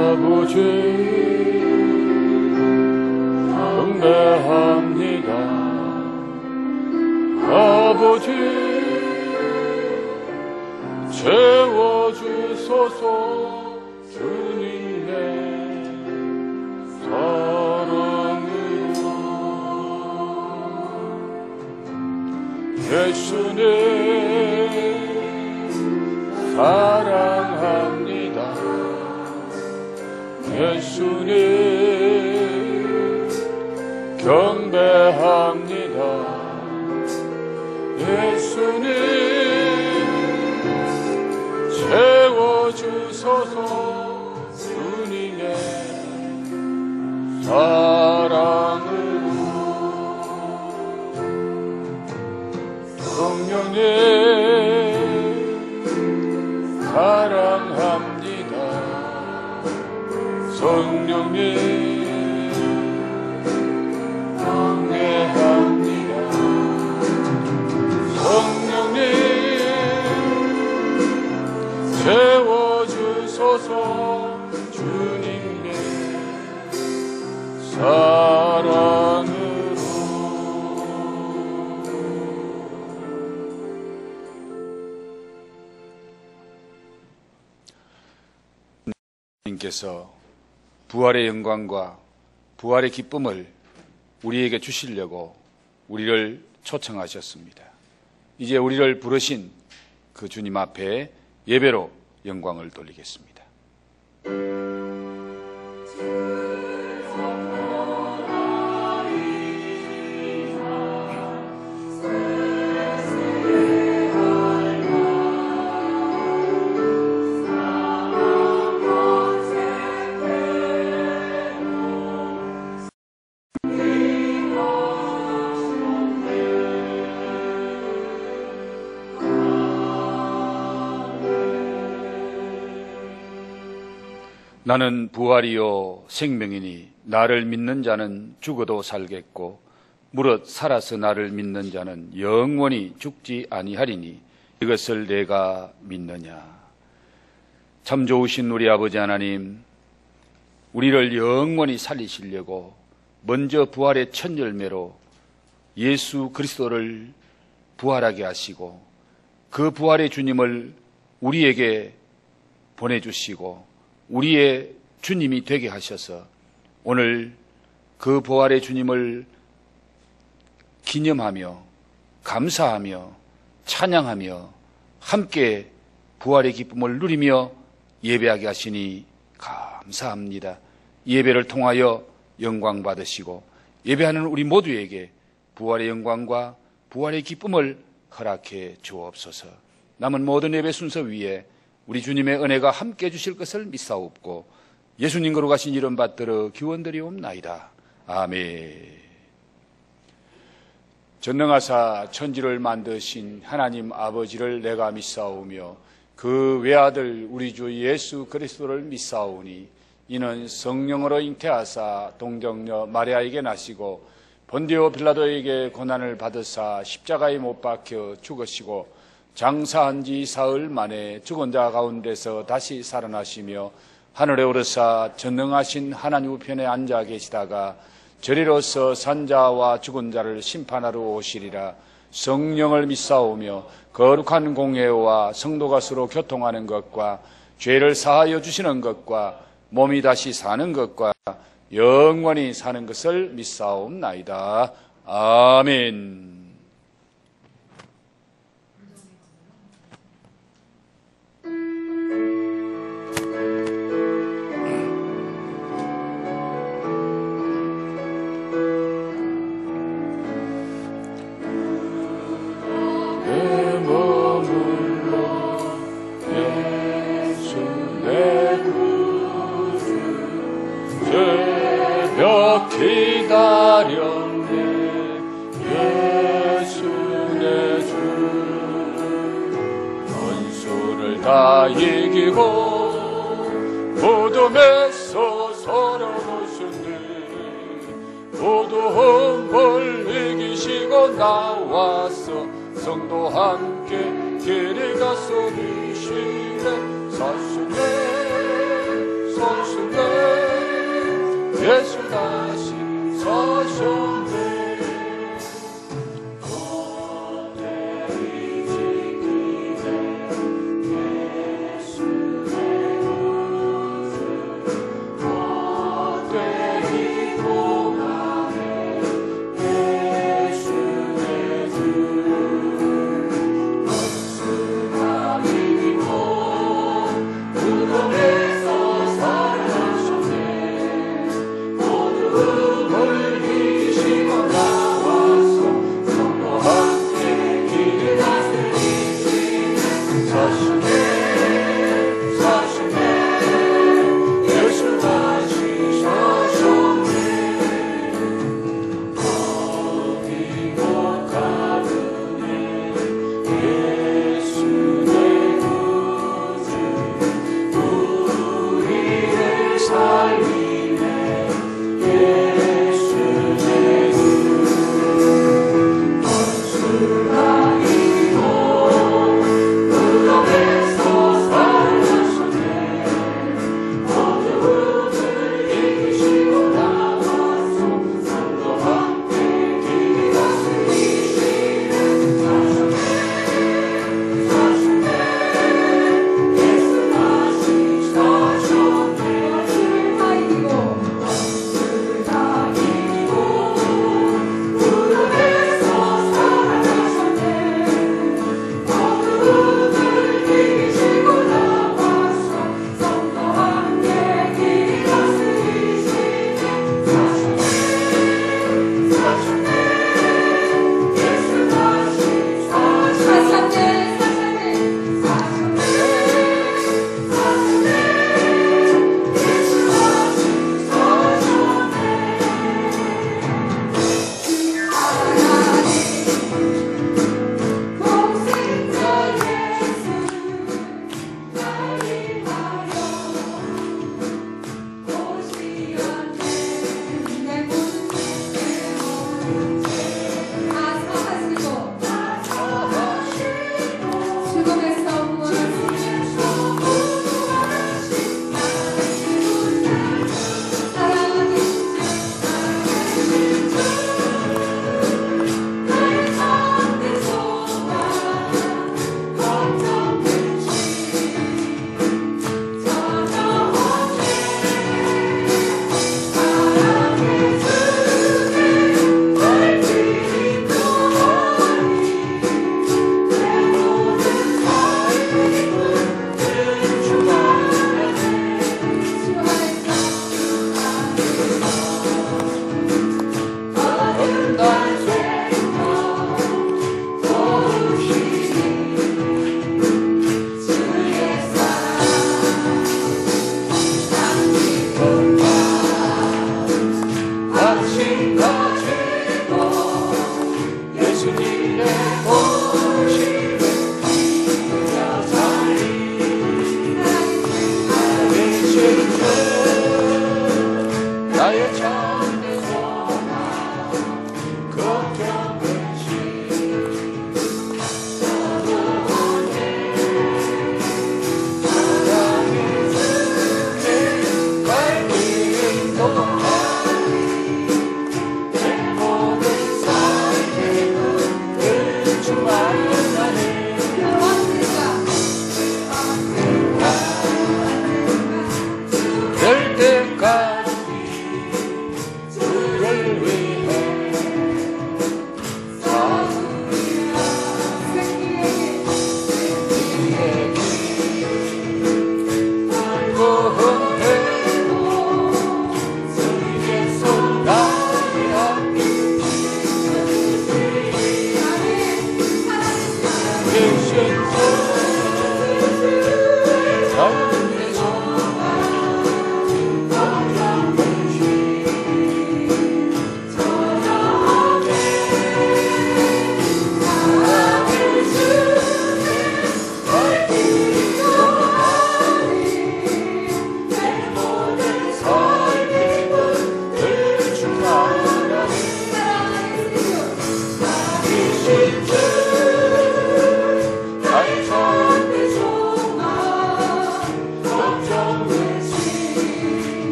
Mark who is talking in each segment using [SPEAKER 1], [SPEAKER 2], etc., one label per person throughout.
[SPEAKER 1] 아버지 경배합니다. 아버지 채워주소서. 주님의 사랑으로 예수님 사랑합니다. 예수님 경배합니다. 예수님 채워주소서. 주님의 사랑으로 성령님 사랑합니다. 성령님 경배합니다. 성령님 채워주소서. 주님의 사랑으로 님께서 부활의 영광과 부활의 기쁨을 우리에게 주시려고 우리를 초청하셨습니다. 이제 우리를 부르신 그 주님 앞에 예배로 영광을 돌리겠습니다. 나는 부활이요 생명이니 나를 믿는 자는 죽어도 살겠고 무릇 살아서 나를 믿는 자는 영원히 죽지 아니하리니 이것을 내가 믿느냐. 참 좋으신 우리 아버지 하나님, 우리를 영원히 살리시려고 먼저 부활의 첫 열매로 예수 그리스도를 부활하게 하시고 그 부활의 주님을 우리에게 보내주시고 우리의 주님이 되게 하셔서 오늘 그 부활의 주님을 기념하며 감사하며 찬양하며 함께 부활의 기쁨을 누리며 예배하게 하시니 감사합니다. 예배를 통하여 영광 받으시고 예배하는 우리 모두에게 부활의 영광과 부활의 기쁨을 허락해 주옵소서. 남은 모든 예배 순서 위에 우리 주님의 은혜가 함께 해주실 것을 믿사옵고 예수님 거룩하신 이름 받들어 기원드리옵나이다. 아멘. 전능하사 천지를 만드신 하나님 아버지를 내가 믿사오며 그 외아들 우리 주 예수 그리스도를 믿사오니 이는 성령으로 잉태하사 동정녀 마리아에게 나시고 본디오 빌라도에게 고난을 받으사 십자가에 못 박혀 죽으시고 장사한 지 사흘 만에 죽은 자 가운데서 다시 살아나시며 하늘에 오르사 전능하신 하나님 우편에 앉아 계시다가 저리로서 산자와 죽은 자를 심판하러 오시리라. 성령을 믿사오며 거룩한 공회와 성도가 서로 교통하는 것과 죄를 사하여 주시는 것과 몸이 다시 사는 것과 영원히 사는 것을 믿사옵나이다. 아멘. 기다렸네 예수 내 주 원수를 다 이기고 무덤에서 살아나셨네. 모두 험벌 이기시고 나와서 성도 함께 길이 가서 미시네. 사시네 사시네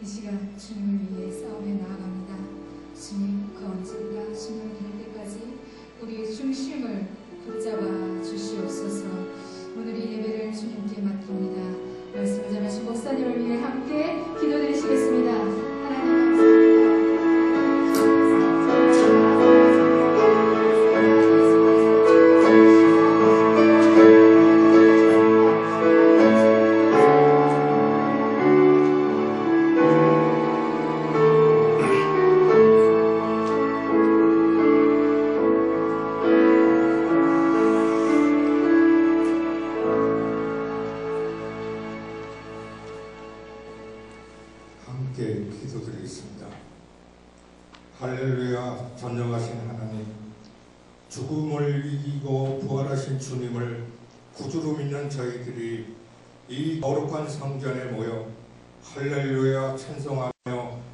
[SPEAKER 2] 이 시간 주님을 위해 싸움에 나아갑니다. 주님 그 언제나 붙잡아 주시옵소서. 오늘 이 예배를 주님께 맡깁니다. 말씀을 전하신 목사님을 위해 함께 기도드리시겠습니다. 하나님
[SPEAKER 3] 함께 기도드리겠습니다. 할렐루야. 전능하신 하나님, 죽음을 이기고 부활하신 주님을 구주로 믿는 저희들이 이 거룩한 성전에 모여 할렐루야 찬송하며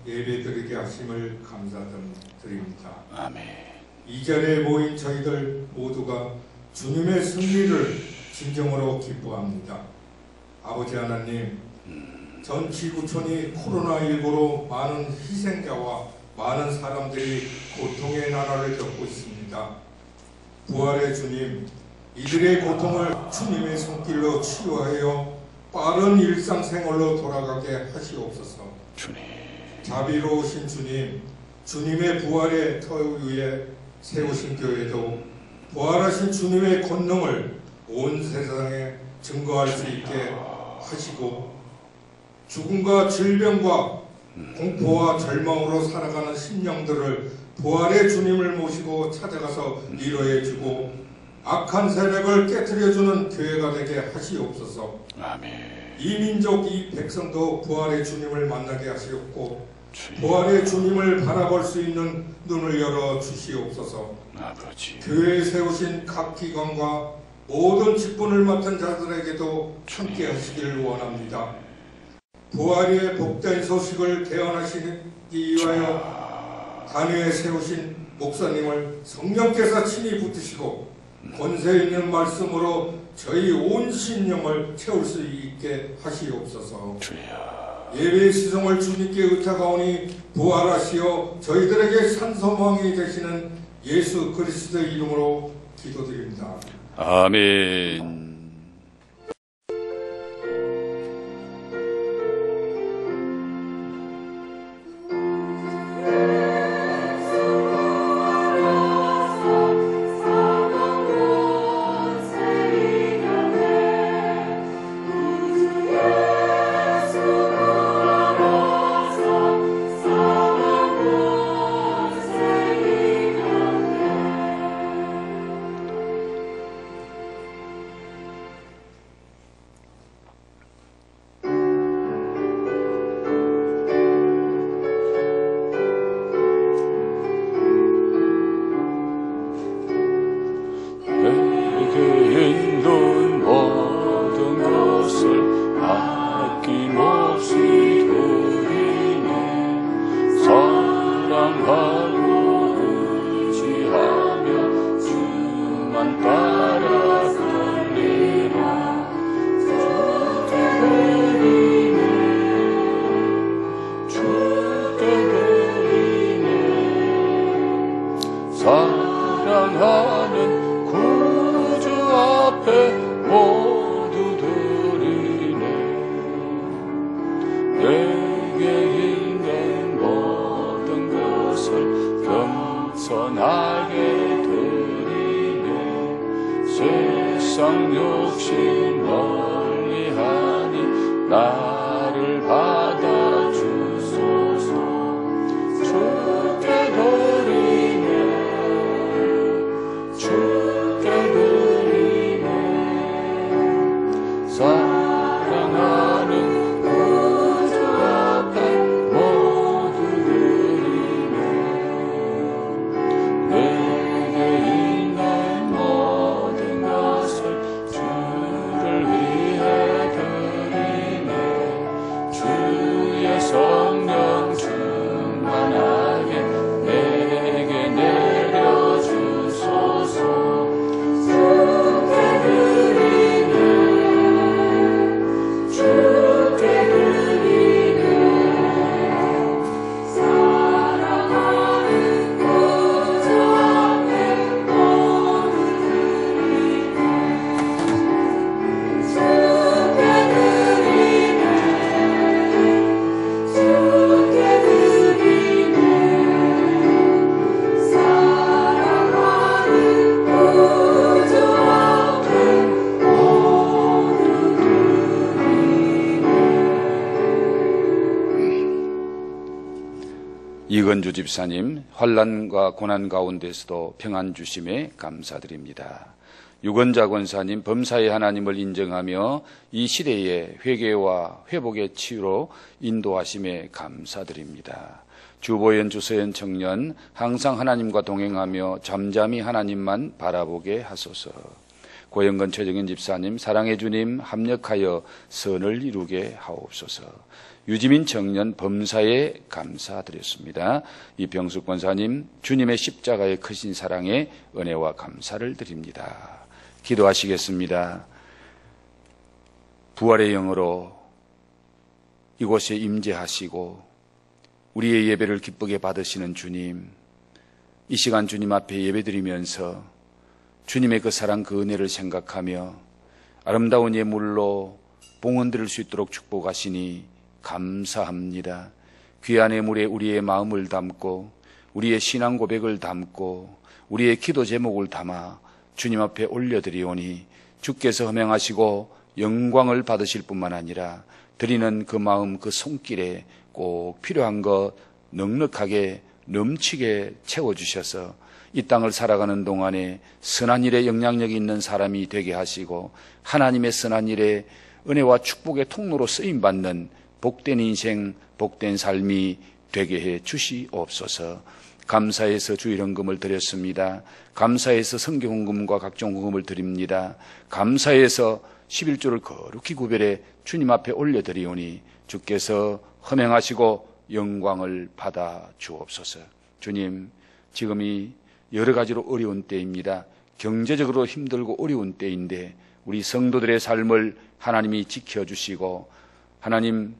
[SPEAKER 3] 예배드리게 하심을 감사드립니다.
[SPEAKER 1] 아멘.
[SPEAKER 3] 이 자리에 모인 저희들 모두가 주님의 승리를 진정으로 기뻐합니다. 아버지 하나님, 전 지구촌이 코로나19로 많은 희생자와 많은 사람들이 고통의 나라를 겪고 있습니다. 부활의 주님, 이들의 고통을 주님의 손길로 치유하여 빠른 일상생활로 돌아가게 하시옵소서.
[SPEAKER 1] 주님.
[SPEAKER 3] 자비로우신 주님, 주님의 부활의 터 위에 세우신 교회도 부활하신 주님의 권능을 온 세상에 증거할 수 있게 하시고, 죽음과 질병과 공포와 절망으로 살아가는 심령들을 부활의 주님을 모시고 찾아가서 위로해주고 악한 세력을 깨트려주는 교회가 되게 하시옵소서.
[SPEAKER 1] 아멘.
[SPEAKER 3] 이 민족, 이 백성도 부활의 주님을 만나게 하시옵고 부활의 주님을 바라볼 수 있는 눈을 열어 주시옵소서.
[SPEAKER 1] 아버지.
[SPEAKER 3] 교회에 세우신 각 기관과 모든 직분을 맡은 자들에게도 함께 하시길 원합니다. 부활의 복된 소식을 개헌하시기 위하여 단위에 세우신 목사님을 성령께서 친히 붙드시고 권세 있는 말씀으로 저희 온 신령을 채울 수 있게 하시옵소서. 예배의 시성을 주님께 의탁하오니 부활하시어 저희들에게 산소망이 되시는 예수 그리스도의 이름으로 기도드립니다.
[SPEAKER 1] 아멘. 사랑하는 구주 앞에 모두 드리네. 내게 있는 모든 것을 겸손하게 드리네. 세상 욕심 멀리하니 나를 받아주소서. 주께 드리네. 주께 드리네. 사랑하는 구주 앞에 모두 드리네. 내게 있는 모든 것을 주를 위해 드리네. 이건주 집사님, 환난과 고난 가운데서도 평안 주심에 감사드립니다. 유건자 권사님, 범사의 하나님을 인정하며 이 시대의 회개와 회복의 치유로 인도하심에 감사드립니다. 주보현 주서현 청년, 항상 하나님과 동행하며 잠잠히 하나님만 바라보게 하소서. 고영건 최정현 집사님, 사랑의 주님 합력하여 선을 이루게 하옵소서. 유지민 청년, 범사에 감사드렸습니다. 이병숙 권사님, 주님의 십자가의 크신 사랑에 은혜와 감사를 드립니다. 기도하시겠습니다. 부활의 영으로 이곳에 임재하시고 우리의 예배를 기쁘게 받으시는 주님, 이 시간 주님 앞에 예배드리면서 주님의 그 사랑, 그 은혜를 생각하며 아름다운 예물로 봉헌 드릴 수 있도록 축복하시니 감사합니다. 귀한 예물에 우리의 마음을 담고 우리의 신앙 고백을 담고 우리의 기도 제목을 담아 주님 앞에 올려드리오니 주께서 허명하시고 영광을 받으실 뿐만 아니라 드리는 그 마음, 그 손길에 꼭 필요한 것 넉넉하게 넘치게 채워주셔서 이 땅을 살아가는 동안에 선한 일에 영향력이 있는 사람이 되게 하시고 하나님의 선한 일에 은혜와 축복의 통로로 쓰임받는 복된 인생, 복된 삶이 되게 해 주시옵소서. 감사해서 주일헌금을 드렸습니다. 감사해서 성경헌금과 각종 헌금을 드립니다. 감사해서 11조를 거룩히 구별해 주님 앞에 올려드리오니 주께서 허명하시고 영광을 받아 주옵소서. 주님, 지금이 여러 가지로 어려운 때입니다. 경제적으로 힘들고 어려운 때인데 우리 성도들의 삶을 하나님이 지켜주시고 하나님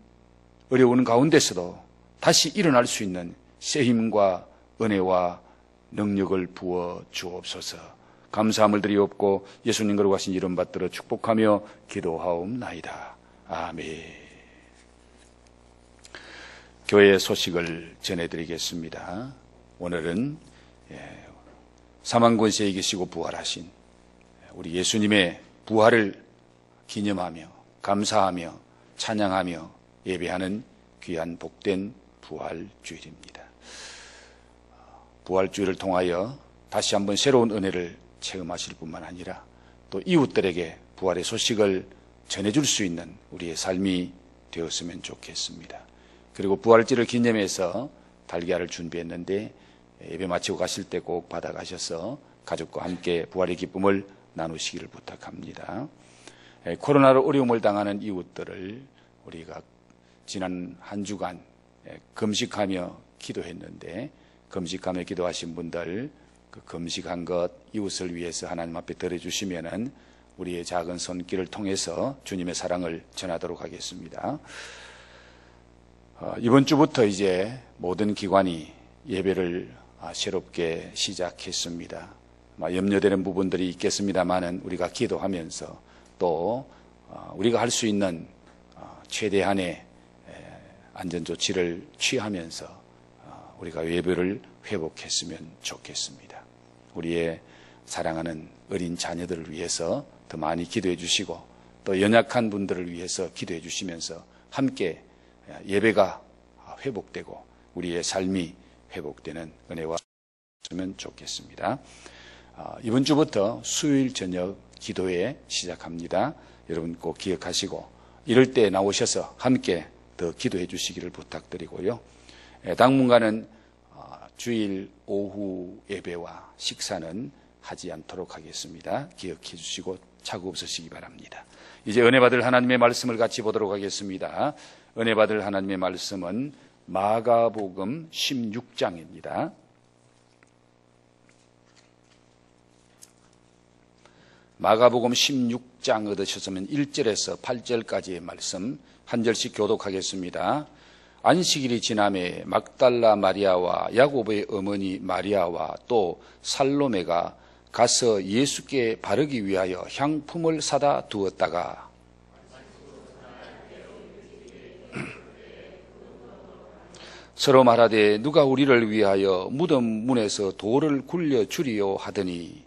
[SPEAKER 1] 어려운 가운데서도 다시 일어날 수 있는 새 힘과 은혜와 능력을 부어 주옵소서. 감사함을 드리옵고 예수님 거룩하신 이름 받들어 축복하며 기도하옵나이다. 아멘. 교회의 소식을 전해드리겠습니다. 오늘은 사망 권세에 계시고 부활하신 우리 예수님의 부활을 기념하며 감사하며 찬양하며 예배하는 귀한 복된 부활주일입니다. 부활주일을 통하여 다시 한번 새로운 은혜를 체험하실 뿐만 아니라 또 이웃들에게 부활의 소식을 전해줄 수 있는 우리의 삶이 되었으면 좋겠습니다. 그리고 부활절을 기념해서 달걀을 준비했는데 예배 마치고 가실 때 꼭 받아가셔서 가족과 함께 부활의 기쁨을 나누시기를 부탁합니다. 코로나로 어려움을 당하는 이웃들을 우리가 지난 한 주간 금식하며 기도했는데 금식하며 기도하신 분들 그 금식한 것 이웃을 위해서 하나님 앞에 드려주시면은 우리의 작은 손길을 통해서 주님의 사랑을 전하도록 하겠습니다. 이번 주부터 이제 모든 기관이 예배를 새롭게 시작했습니다. 염려되는 부분들이 있겠습니다만은 우리가 기도하면서 또 우리가 할 수 있는 최대한의 안전조치를 취하면서 우리가 예배를 회복했으면 좋겠습니다. 우리의 사랑하는 어린 자녀들을 위해서 더 많이 기도해 주시고 또 연약한 분들을 위해서 기도해 주시면서 함께 예배가 회복되고 우리의 삶이 회복되는 은혜와 있으면 좋겠습니다. 이번 주부터 수요일 저녁 기도회 시작합니다. 여러분 꼭 기억하시고 이럴 때 나오셔서 함께 더 기도해 주시기를 부탁드리고요. 당분간은 주일 오후 예배와 식사는 하지 않도록 하겠습니다. 기억해 주시고 착오 없으시기 바랍니다. 이제 은혜 받을 하나님의 말씀을 같이 보도록 하겠습니다. 은혜 받을 하나님의 말씀은 마가복음 16장입니다. 마가복음 16장 얻으셨으면 1절에서 8절까지의 말씀 한 절씩 교독하겠습니다. 안식일이 지남에 막달라 마리아와 야고보의 어머니 마리아와 또 살로메가 가서 예수께 바르기 위하여 향품을 사다 두었다가 서로 말하되 누가 우리를 위하여 무덤 문에서 돌을 굴려 주리요 하더니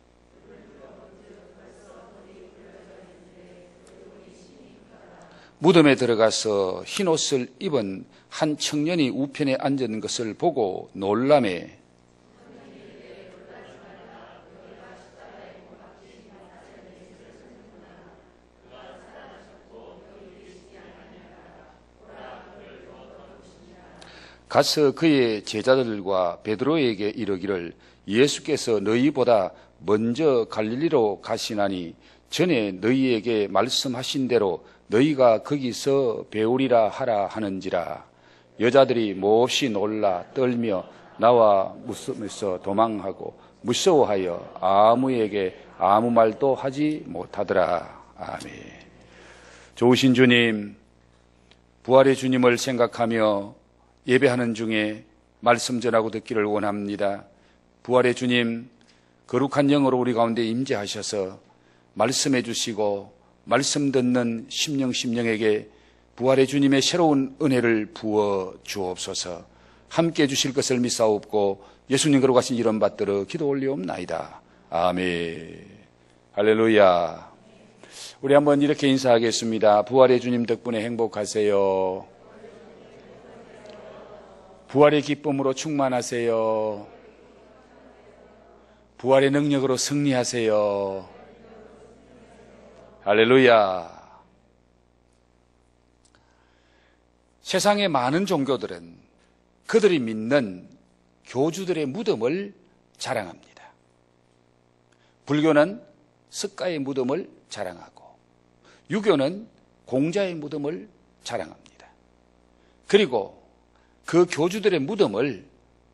[SPEAKER 1] 무덤에 들어가서 흰옷을 입은 한 청년이 우편에 앉은 것을 보고 놀라매 가서 그의 제자들과 베드로에게 이르기를 예수께서 너희보다 먼저 갈릴리로 가시나니 전에 너희에게 말씀하신 대로 너희가 거기서 배우리라 하라 하는지라. 여자들이 몹시 놀라 떨며 나와 무서워서 도망하고 무서워하여 아무에게 아무 말도 하지 못하더라. 아멘. 좋으신 주님, 부활의 주님을 생각하며 예배하는 중에 말씀 전하고 듣기를 원합니다. 부활의 주님, 거룩한 영으로 우리 가운데 임재하셔서 말씀해 주시고 말씀 듣는 심령에게 부활의 주님의 새로운 은혜를 부어 주옵소서. 함께 주실 것을 믿사옵고 예수님 거룩하신 이름 받들어 기도 올리옵나이다. 아멘. 할렐루야. 우리 한번 이렇게 인사하겠습니다. 부활의 주님 덕분에 행복하세요. 부활의 기쁨으로 충만하세요. 부활의 능력으로 승리하세요. 할렐루야. 세상의 많은 종교들은 그들이 믿는 교주들의 무덤을 자랑합니다. 불교는 석가의 무덤을 자랑하고 유교는 공자의 무덤을 자랑합니다. 그리고 그 교주들의 무덤을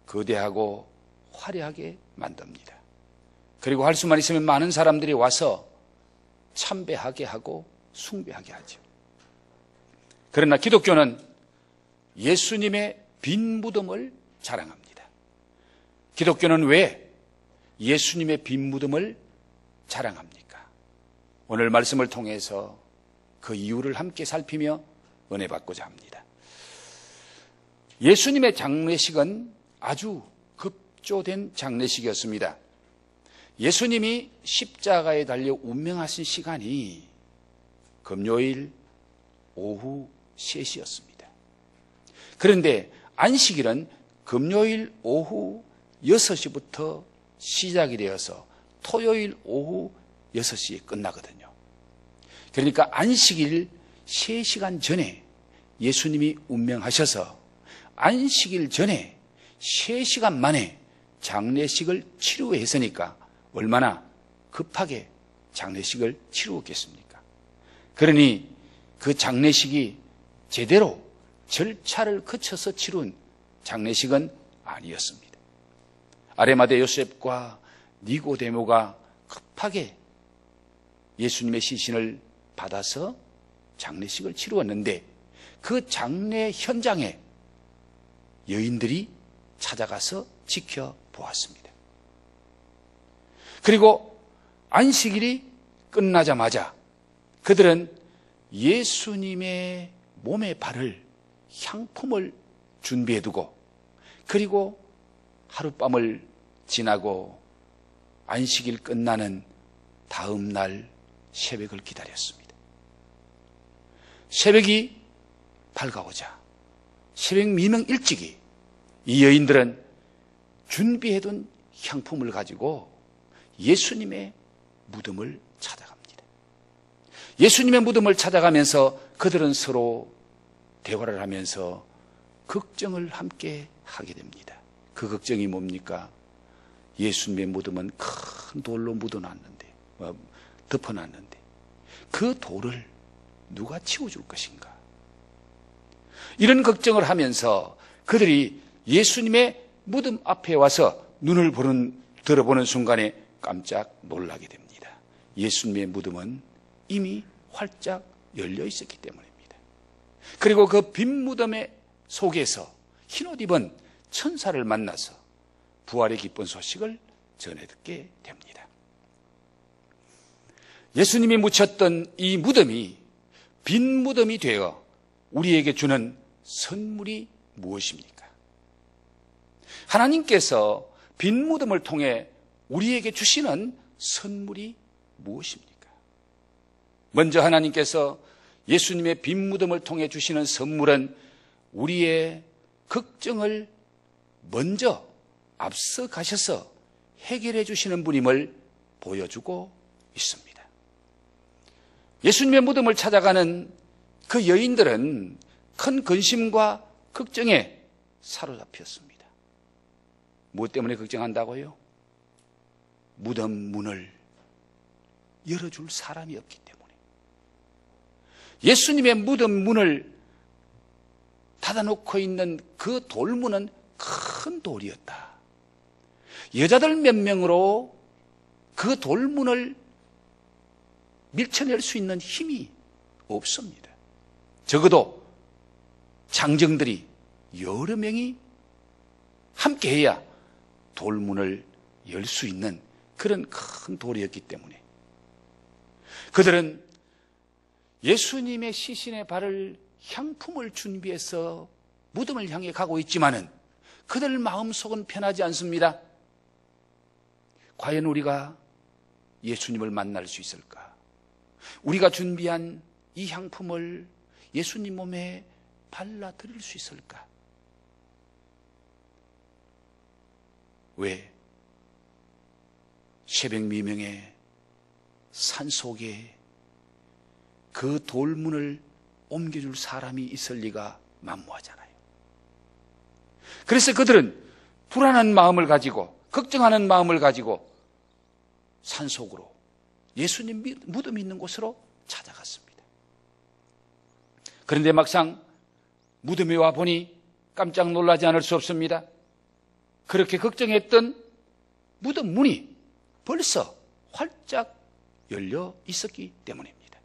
[SPEAKER 1] 거대하고 화려하게 만듭니다. 그리고 할 수만 있으면 많은 사람들이 와서 참배하게 하고 숭배하게 하죠. 그러나 기독교는 예수님의 빈 무덤을 자랑합니다. 기독교는 왜 예수님의 빈 무덤을 자랑합니까? 오늘 말씀을 통해서 그 이유를 함께 살피며 은혜 받고자 합니다. 예수님의 장례식은 아주 급조된 장례식이었습니다. 예수님이 십자가에 달려 운명하신 시간이 금요일 오후 3시였습니다. 그런데 안식일은 금요일 오후 6시부터 시작이 되어서 토요일 오후 6시에 끝나거든요. 그러니까 안식일 3시간 전에 예수님이 운명하셔서 안식일 전에 3시간 만에 장례식을 치루했으니까 얼마나 급하게 장례식을 치루었겠습니까? 그러니 그 장례식이 제대로 절차를 거쳐서 치룬 장례식은 아니었습니다. 아레마대 요셉과 니고데모가 급하게 예수님의 시신을 받아서 장례식을 치루었는데 그 장례 현장에 여인들이 찾아가서 지켜보았습니다. 그리고 안식일이 끝나자마자 그들은 예수님의 몸에 바를 향품을 준비해두고 그리고 하룻밤을 지나고 안식일 끝나는 다음 날 새벽을 기다렸습니다. 새벽이 밝아오자 새벽 미명 일찍이 이 여인들은 준비해둔 향품을 가지고 예수님의 무덤을 찾아갑니다. 예수님의 무덤을 찾아가면서 그들은 서로 대화를 하면서 걱정을 함께 하게 됩니다. 그 걱정이 뭡니까? 예수님의 무덤은 큰 돌로 묻어놨는데, 덮어놨는데 그 돌을 누가 치워줄 것인가? 이런 걱정을 하면서 그들이 예수님의 무덤 앞에 와서 눈을 들어보는 순간에 깜짝 놀라게 됩니다. 예수님의 무덤은 이미 활짝 열려 있었기 때문입니다. 그리고 그 빈 무덤의 속에서 흰옷 입은 천사를 만나서 부활의 기쁜 소식을 전해 듣게 됩니다. 예수님이 묻혔던 이 무덤이 빈 무덤이 되어 우리에게 주는 선물이 무엇입니까? 하나님께서 빈 무덤을 통해 우리에게 주시는 선물이 무엇입니까? 먼저 하나님께서 예수님의 빈 무덤을 통해 주시는 선물은 우리의 걱정을 먼저 앞서 가셔서 해결해 주시는 분임을 보여주고 있습니다. 예수님의 무덤을 찾아가는 그 여인들은 큰 근심과 걱정에 사로잡혔습니다. 무엇 때문에 걱정한다고요? 무덤 문을 열어줄 사람이 없기 때문에. 예수님의 무덤 문을 닫아놓고 있는 그 돌문은 큰 돌이었다. 여자들 몇 명으로 그 돌문을 밀쳐낼 수 있는 힘이 없습니다. 적어도 장정들이 여러 명이 함께해야 돌문을 열 수 있는 그런 큰 돌이었기 때문에 그들은 예수님의 시신에 바를 향품을 준비해서 무덤을 향해 가고 있지만은 그들 마음속은 편하지 않습니다. 과연 우리가 예수님을 만날 수 있을까? 우리가 준비한 이 향품을 예수님 몸에 발라드릴 수 있을까? 왜? 새벽 미명에 산속에 그 돌문을 옮겨줄 사람이 있을 리가 만무하잖아요. 그래서 그들은 불안한 마음을 가지고 걱정하는 마음을 가지고 산속으로 예수님 무덤이 있는 곳으로 찾아갔습니다. 그런데 막상 무덤에 와 보니 깜짝 놀라지 않을 수 없습니다. 그렇게 걱정했던 무덤 문이 벌써 활짝 열려 있었기 때문입니다.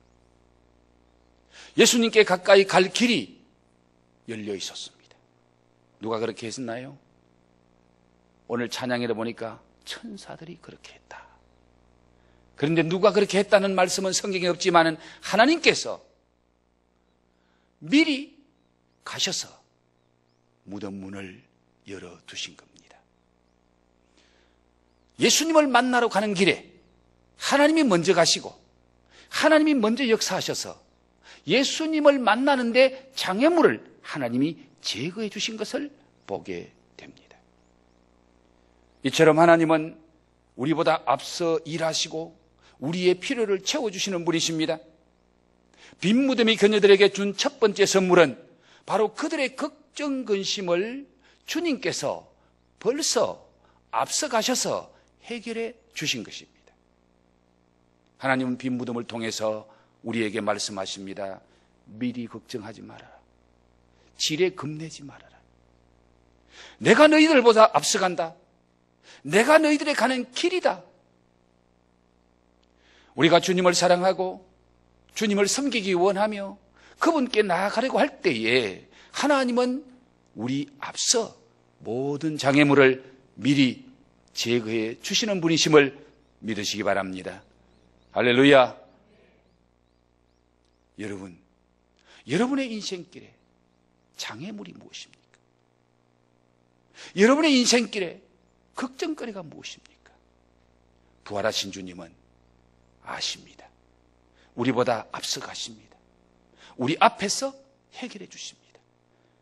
[SPEAKER 1] 예수님께 가까이 갈 길이 열려 있었습니다. 누가 그렇게 했나요? 오늘 찬양에도 보니까 천사들이 그렇게 했다. 그런데 누가 그렇게 했다는 말씀은 성경에 없지만은 하나님께서 미리 가셔서 무덤 문을 열어두신 겁니다. 예수님을 만나러 가는 길에 하나님이 먼저 가시고 하나님이 먼저 역사하셔서 예수님을 만나는데 장애물을 하나님이 제거해 주신 것을 보게 됩니다. 이처럼 하나님은 우리보다 앞서 일하시고 우리의 필요를 채워주시는 분이십니다. 빈 무덤이 그녀들에게 준 첫 번째 선물은 바로 그들의 걱정 근심을 주님께서 벌써 앞서 가셔서 해결해 주신 것입니다. 하나님은 빈 무덤을 통해서 우리에게 말씀하십니다. 미리 걱정하지 말아라. 지레 겁내지 말아라. 내가 너희들보다 앞서간다. 내가 너희들의 가는 길이다. 우리가 주님을 사랑하고 주님을 섬기기 원하며 그분께 나아가려고 할 때에 하나님은 우리 앞서 모든 장애물을 미리 제거해 주시는 분이심을 믿으시기 바랍니다. 할렐루야. 여러분, 여러분의 인생길에 장애물이 무엇입니까? 여러분의 인생길에 걱정거리가 무엇입니까? 부활하신 주님은 아십니다. 우리보다 앞서 가십니다. 우리 앞에서 해결해 주십니다.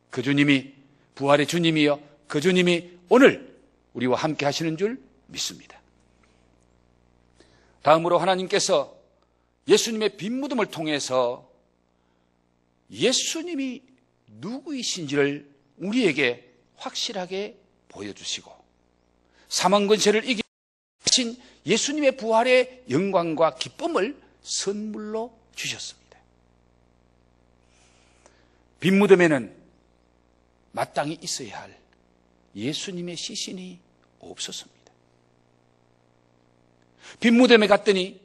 [SPEAKER 1] 그 주님이 부활의 주님이요, 그 주님이 오늘 우리와 함께 하시는 줄 믿습니다. 다음으로 하나님께서 예수님의 빈 무덤을 통해서 예수님이 누구이신지를 우리에게 확실하게 보여주시고 사망 권세를 이기신 예수님의 부활의 영광과 기쁨을 선물로 주셨습니다. 빈 무덤에는 마땅히 있어야 할 예수님의 시신이 없었습니다. 빈 무덤에 갔더니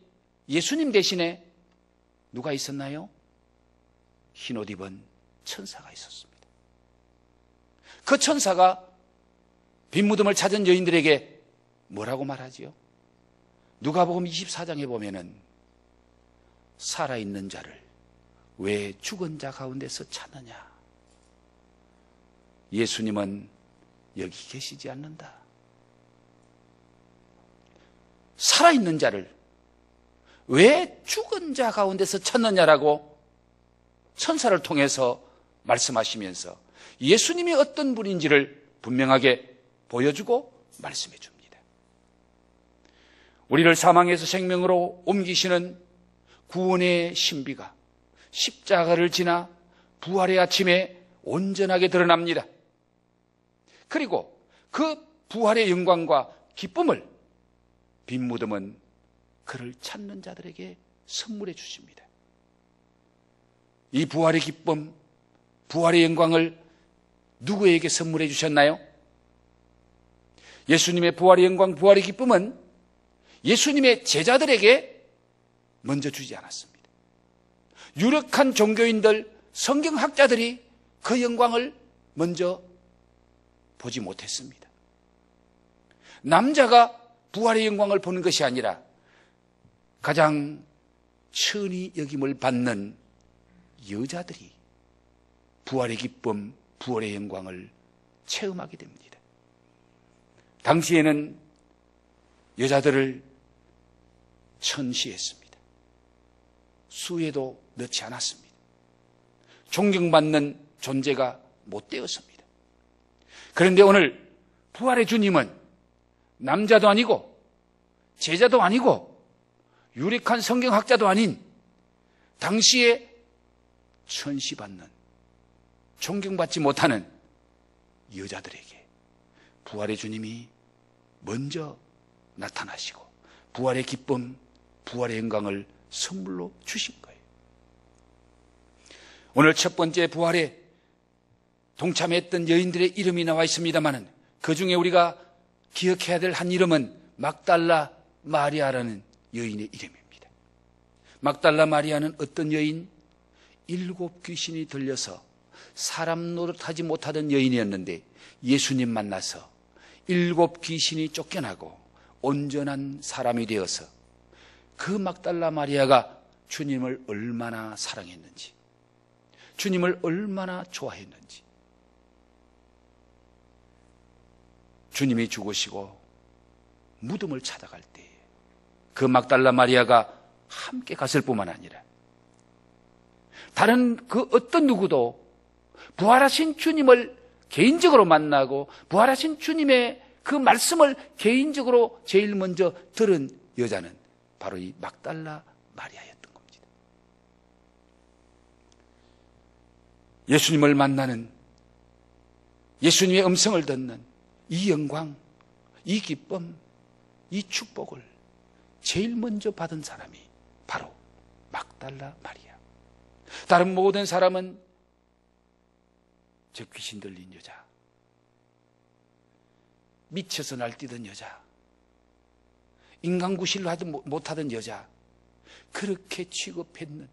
[SPEAKER 1] 예수님 대신에 누가 있었나요? 흰옷 입은 천사가 있었습니다. 그 천사가 빈 무덤을 찾은 여인들에게 뭐라고 말하지요? 누가복음 24장에 보면은 살아있는 자를 왜 죽은 자 가운데서 찾느냐? 예수님은 여기 계시지 않는다. 살아있는 자를 왜 죽은 자 가운데서 찾느냐라고 천사를 통해서 말씀하시면서 예수님이 어떤 분인지를 분명하게 보여주고 말씀해 줍니다. 우리를 사망에서 생명으로 옮기시는 구원의 신비가 십자가를 지나 부활의 아침에 온전하게 드러납니다. 그리고 그 부활의 영광과 기쁨을 빈 무덤은 그를 찾는 자들에게 선물해 주십니다. 이 부활의 기쁨, 부활의 영광을 누구에게 선물해 주셨나요? 예수님의 부활의 영광, 부활의 기쁨은 예수님의 제자들에게 먼저 주지 않았습니다. 유력한 종교인들, 성경학자들이 그 영광을 먼저 보지 못했습니다. 남자가 부활의 영광을 보는 것이 아니라 가장 천히 여김을 받는 여자들이 부활의 기쁨, 부활의 영광을 체험하게 됩니다. 당시에는 여자들을 천시했습니다. 수에도 넣지 않았습니다. 존경받는 존재가 못 되었습니다. 그런데 오늘 부활의 주님은 남자도 아니고 제자도 아니고 유력한 성경학자도 아닌 당시에 천시받는, 존경받지 못하는 여자들에게 부활의 주님이 먼저 나타나시고 부활의 기쁨, 부활의 영광을 선물로 주신 거예요. 오늘 첫 번째 부활에 동참했던 여인들의 이름이 나와 있습니다만 그 중에 우리가 기억해야 될 한 이름은 막달라 마리아라는 여인의 이름입니다. 막달라 마리아는 어떤 여인? 7 귀신이 들려서 사람 노릇하지 못하던 여인이었는데 예수님 만나서 7 귀신이 쫓겨나고 온전한 사람이 되어서 그 막달라 마리아가 주님을 얼마나 사랑했는지, 주님을 얼마나 좋아했는지, 주님이 죽으시고 무덤을 찾아갈 때 그 막달라 마리아가 함께 갔을 뿐만 아니라 다른 그 어떤 누구도 부활하신 주님을 개인적으로 만나고 부활하신 주님의 그 말씀을 개인적으로 제일 먼저 들은 여자는 바로 이 막달라 마리아였던 겁니다. 예수님을 만나는, 예수님의 음성을 듣는 이 영광, 이 기쁨, 이 축복을 제일 먼저 받은 사람이 바로 막달라 마리아. 다른 모든 사람은 저 귀신 들린 여자, 미쳐서 날뛰던 여자, 인간구실로 하지 못하던 여자, 그렇게 취급했는,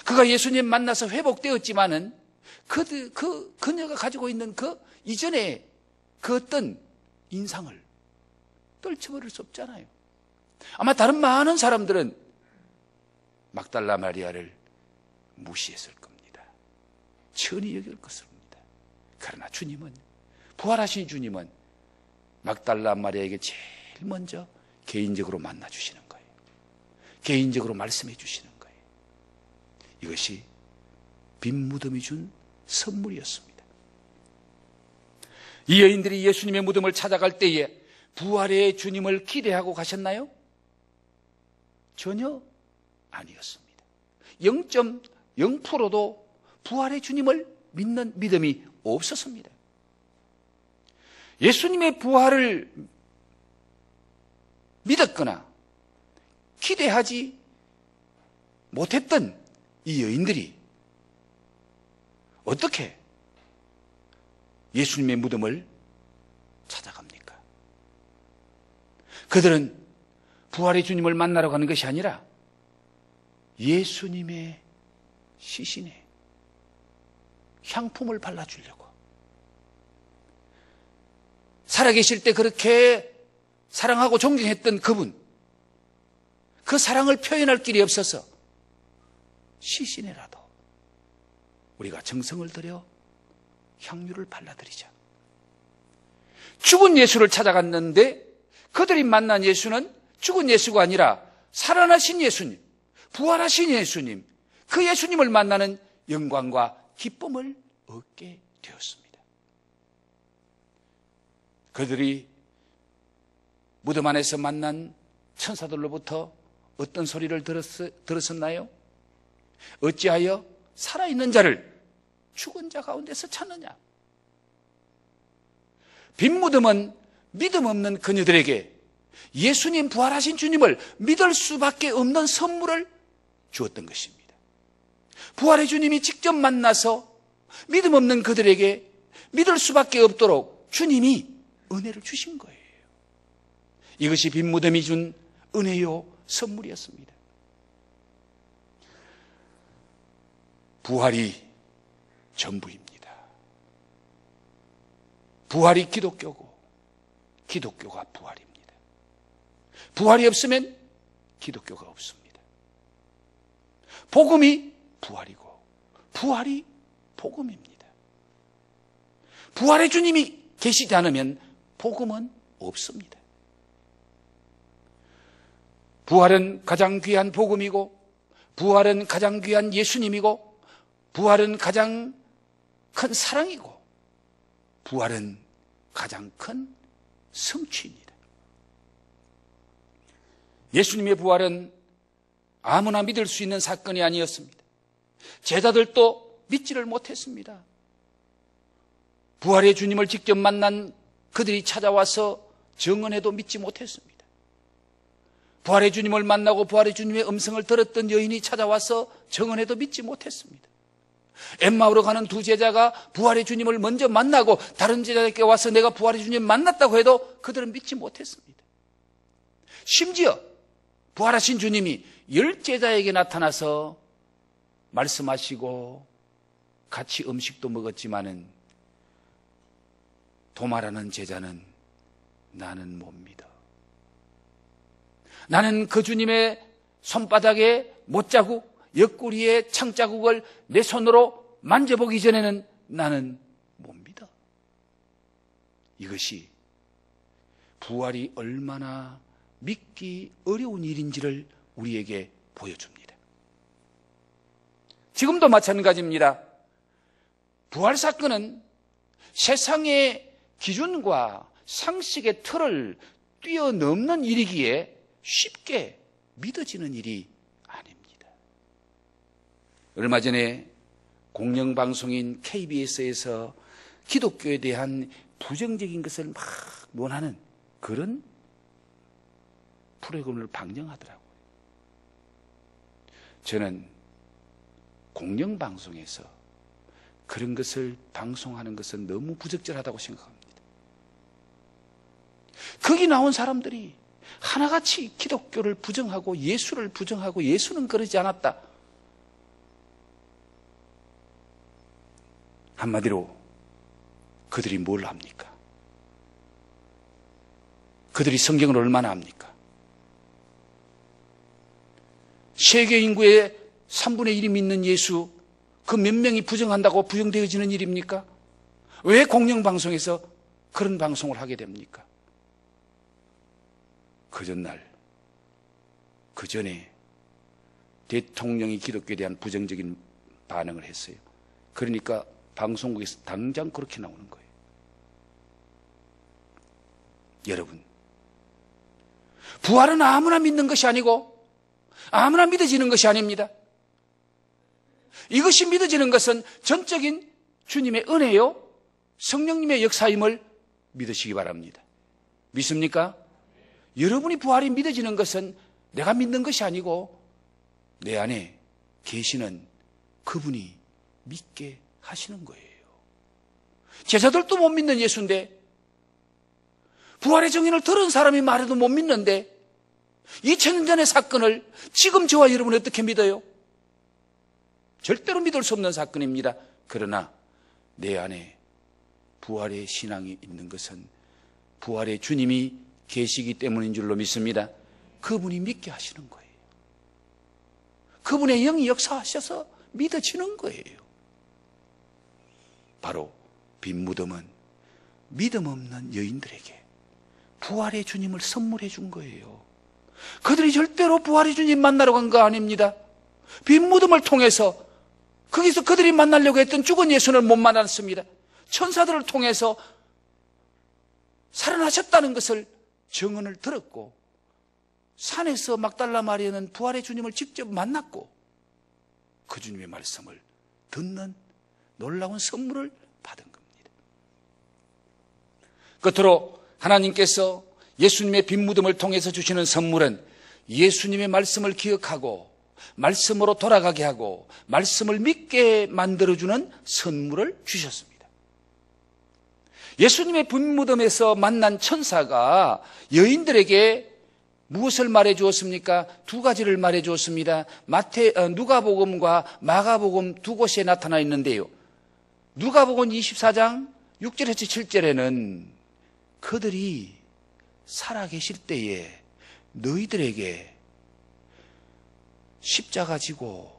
[SPEAKER 1] 그가 예수님 만나서 회복되었지만은 그녀가 가지고 있는 그 이전에 그 어떤 인상을 떨쳐버릴 수 없잖아요. 아마 다른 많은 사람들은 막달라 마리아를 무시했을 겁니다. 천히 여길 것입니다. 그러나 주님은, 부활하신 주님은 막달라 마리아에게 제일 먼저 개인적으로 만나주시는 거예요. 개인적으로 말씀해 주시는 거예요. 이것이 빈 무덤이 준 선물이었습니다. 이 여인들이 예수님의 무덤을 찾아갈 때에 부활의 주님을 기대하고 가셨나요? 전혀 아니었습니다. 0.0%도 부활의 주님을 믿는 믿음이 없었습니다. 예수님의 부활을 믿었거나 기대하지 못했던 이 여인들이 어떻게 예수님의 무덤을 찾아갑니까? 그들은 부활의 주님을 만나러 가는 것이 아니라 예수님의 시신에 향품을 발라주려고, 살아계실 때 그렇게 사랑하고 존경했던 그분, 그 사랑을 표현할 길이 없어서 시신에라도 우리가 정성을 들여 향유를 발라드리자. 죽은 예수를 찾아갔는데 그들이 만난 예수는 죽은 예수가 아니라 살아나신 예수님, 부활하신 예수님, 그 예수님을 만나는 영광과 기쁨을 얻게 되었습니다. 그들이 무덤 안에서 만난 천사들로부터 어떤 소리를 들었었나요? 어찌하여 살아있는 자를 죽은 자 가운데서 찾느냐? 빈 무덤은 믿음 없는 그녀들에게 예수님, 부활하신 주님을 믿을 수밖에 없는 선물을 주었던 것입니다. 부활의 주님이 직접 만나서 믿음 없는 그들에게 믿을 수밖에 없도록 주님이 은혜를 주신 거예요. 이것이 빈 무덤이 준 은혜요 선물이었습니다. 부활이 전부입니다. 부활이 기독교고 기독교가 부활입니다. 부활이 없으면 기독교가 없습니다. 복음이 부활이고 부활이 복음입니다. 부활의 주님이 계시지 않으면 복음은 없습니다. 부활은 가장 귀한 복음이고 부활은 가장 귀한 예수님이고 부활은 가장 큰 사랑이고 부활은 가장 큰 성취입니다. 예수님의 부활은 아무나 믿을 수 있는 사건이 아니었습니다. 제자들도 믿지를 못했습니다. 부활의 주님을 직접 만난 그들이 찾아와서 증언해도 믿지 못했습니다. 부활의 주님을 만나고 부활의 주님의 음성을 들었던 여인이 찾아와서 증언해도 믿지 못했습니다. 엠마오로 가는 두 제자가 부활의 주님을 먼저 만나고 다른 제자에게 와서 내가 부활의 주님 만났다고 해도 그들은 믿지 못했습니다. 심지어 부활하신 주님이 10제자에게 나타나서 말씀하시고 같이 음식도 먹었지만은 도마라는 제자는 나는 못 믿어. 나는 그 주님의 손바닥에 못자국, 옆구리에 창자국을 내 손으로 만져보기 전에는 나는 못 믿어. 이것이 부활이 얼마나 믿기 어려운 일인지를 우리에게 보여줍니다. 지금도 마찬가지입니다. 부활 사건은 세상의 기준과 상식의 틀을 뛰어넘는 일이기에 쉽게 믿어지는 일이 아닙니다. 얼마 전에 공영방송인 KBS에서 기독교에 대한 부정적인 것을 막 논하는 그런 프로그램을 방영하더라고요. 저는 공영방송에서 그런 것을 방송하는 것은 너무 부적절하다고 생각합니다. 거기 나온 사람들이 하나같이 기독교를 부정하고 예수를 부정하고 예수는 그러지 않았다. 한마디로 그들이 뭘 합니까? 그들이 성경을 얼마나 압니까? 세계 인구의 3분의 1이 믿는 예수, 그 몇 명이 부정한다고 부정되어지는 일입니까? 왜 공영방송에서 그런 방송을 하게 됩니까? 그 전날, 그 전에 대통령이 기독교에 대한 부정적인 반응을 했어요. 그러니까 방송국에서 당장 그렇게 나오는 거예요. 여러분, 부활은 아무나 믿는 것이 아니고 아무나 믿어지는 것이 아닙니다. 이것이 믿어지는 것은 전적인 주님의 은혜요, 성령님의 역사임을 믿으시기 바랍니다. 믿습니까? 여러분이 부활이 믿어지는 것은 내가 믿는 것이 아니고 내 안에 계시는 그분이 믿게 하시는 거예요. 제자들도 못 믿는 예수인데, 부활의 정인을 들은 사람이 말해도 못 믿는데 2000년 전의 사건을 지금 저와 여러분이 어떻게 믿어요? 절대로 믿을 수 없는 사건입니다. 그러나 내 안에 부활의 신앙이 있는 것은 부활의 주님이 계시기 때문인 줄로 믿습니다. 그분이 믿게 하시는 거예요. 그분의 영이 역사하셔서 믿어지는 거예요. 바로 빈 무덤은 믿음 없는 여인들에게 부활의 주님을 선물해 준 거예요. 그들이 절대로 부활의 주님 만나러 간 거 아닙니다. 빈 무덤을 통해서 거기서 그들이 만나려고 했던 죽은 예수는 못 만났습니다. 천사들을 통해서 살아나셨다는 것을 증언을 들었고, 산에서 막달라 마리아는 부활의 주님을 직접 만났고, 그 주님의 말씀을 듣는 놀라운 선물을 받은 겁니다. 끝으로 하나님께서 예수님의 빈 무덤을 통해서 주시는 선물은 예수님의 말씀을 기억하고 말씀으로 돌아가게 하고 말씀을 믿게 만들어주는 선물을 주셨습니다. 예수님의 빈 무덤에서 만난 천사가 여인들에게 무엇을 말해 주었습니까? 두 가지를 말해 주었습니다. 누가복음과 마가복음 두 곳에 나타나 있는데요. 누가복음 24장 6절에서 7절에는 그들이 살아계실 때에 너희들에게 십자가 지고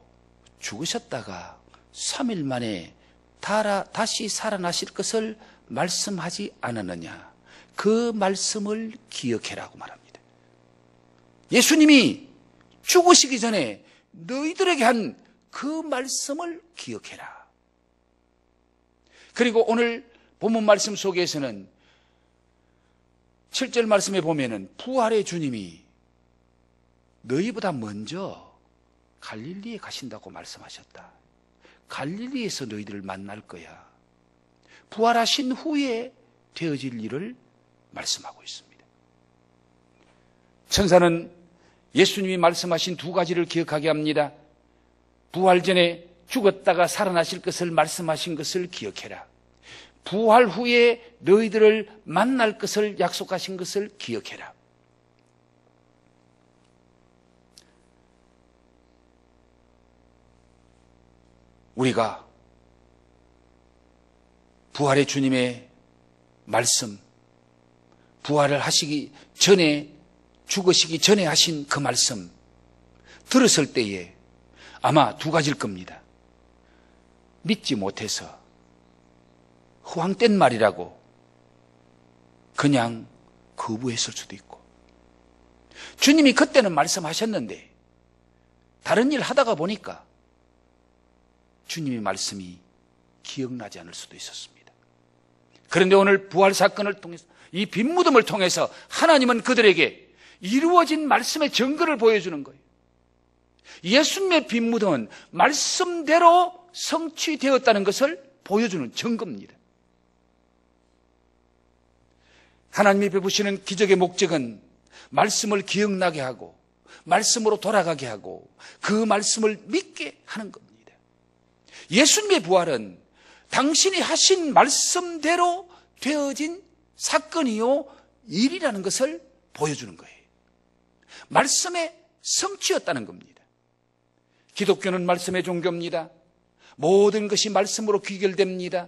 [SPEAKER 1] 죽으셨다가 3일 만에 다시 살아나실 것을 말씀하지 않았느냐. 그 말씀을 기억해라고 말합니다. 예수님이 죽으시기 전에 너희들에게 한 그 말씀을 기억해라. 그리고 오늘 본문 말씀 속에서는 7절 말씀에 보면은 부활의 주님이 너희보다 먼저 갈릴리에 가신다고 말씀하셨다. 갈릴리에서 너희들을 만날 거야. 부활하신 후에 되어질 일을 말씀하고 있습니다. 천사는 예수님이 말씀하신 두 가지를 기억하게 합니다. 부활 전에 죽었다가 살아나실 것을 말씀하신 것을 기억해라. 부활 후에 너희들을 만날 것을 약속하신 것을 기억해라. 우리가 부활의 주님의 말씀, 부활을 하시기 전에, 죽으시기 전에 하신 그 말씀 들었을 때에 아마 두 가지일 겁니다. 믿지 못해서 허황된 말이라고 그냥 거부했을 수도 있고, 주님이 그때는 말씀하셨는데 다른 일 하다가 보니까 주님의 말씀이 기억나지 않을 수도 있었습니다. 그런데 오늘 부활 사건을 통해서, 이 빈 무덤을 통해서 하나님은 그들에게 이루어진 말씀의 증거를 보여주는 거예요. 예수님의 빈 무덤은 말씀대로 성취되었다는 것을 보여주는 증거입니다. 하나님이 베푸시는 기적의 목적은 말씀을 기억나게 하고 말씀으로 돌아가게 하고 그 말씀을 믿게 하는 겁니다. 예수님의 부활은 당신이 하신 말씀대로 되어진 사건이요 일이라는 것을 보여주는 거예요. 말씀의 성취였다는 겁니다. 기독교는 말씀의 종교입니다. 모든 것이 말씀으로 귀결됩니다.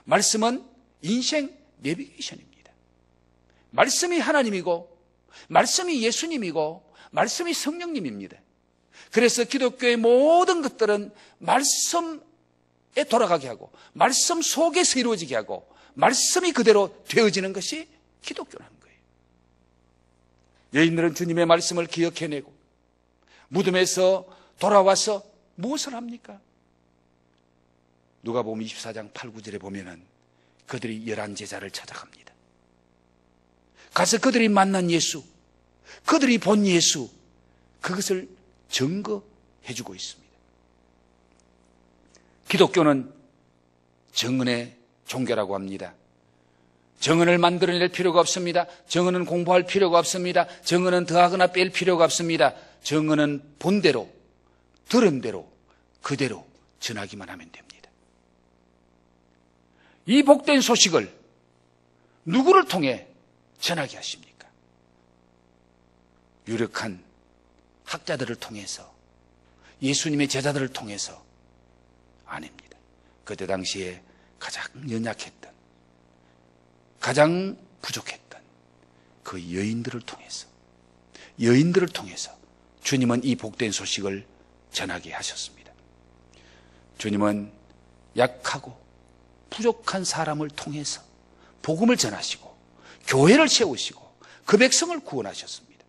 [SPEAKER 1] 말씀은 인생 내비게이션입니다. 말씀이 하나님이고 말씀이 예수님이고 말씀이 성령님입니다. 그래서 기독교의 모든 것들은 말씀에 돌아가게 하고 말씀 속에서 이루어지게 하고 말씀이 그대로 되어지는 것이 기독교라는 거예요. 여인들은 주님의 말씀을 기억해내고 무덤에서 돌아와서 무엇을 합니까? 누가복음 24장 8, 9절에 보면은 그들이 11제자를 찾아갑니다. 가서 그들이 만난 예수, 그들이 본 예수, 그것을 증거해주고 있습니다. 기독교는 정언의 종교라고 합니다. 정언을 만들어낼 필요가 없습니다. 정언은 공부할 필요가 없습니다. 정언은 더하거나 뺄 필요가 없습니다. 정언은 본대로, 들은 대로, 그대로 전하기만 하면 됩니다. 이 복된 소식을 누구를 통해 전하게 하십니까? 유력한 학자들을 통해서, 예수님의 제자들을 통해서 아닙니다. 그때 당시에 가장 연약했던, 가장 부족했던 그 여인들을 통해서 주님은 이 복된 소식을 전하게 하셨습니다. 주님은 약하고 부족한 사람을 통해서 복음을 전하시고 교회를 세우시고 그 백성을 구원하셨습니다.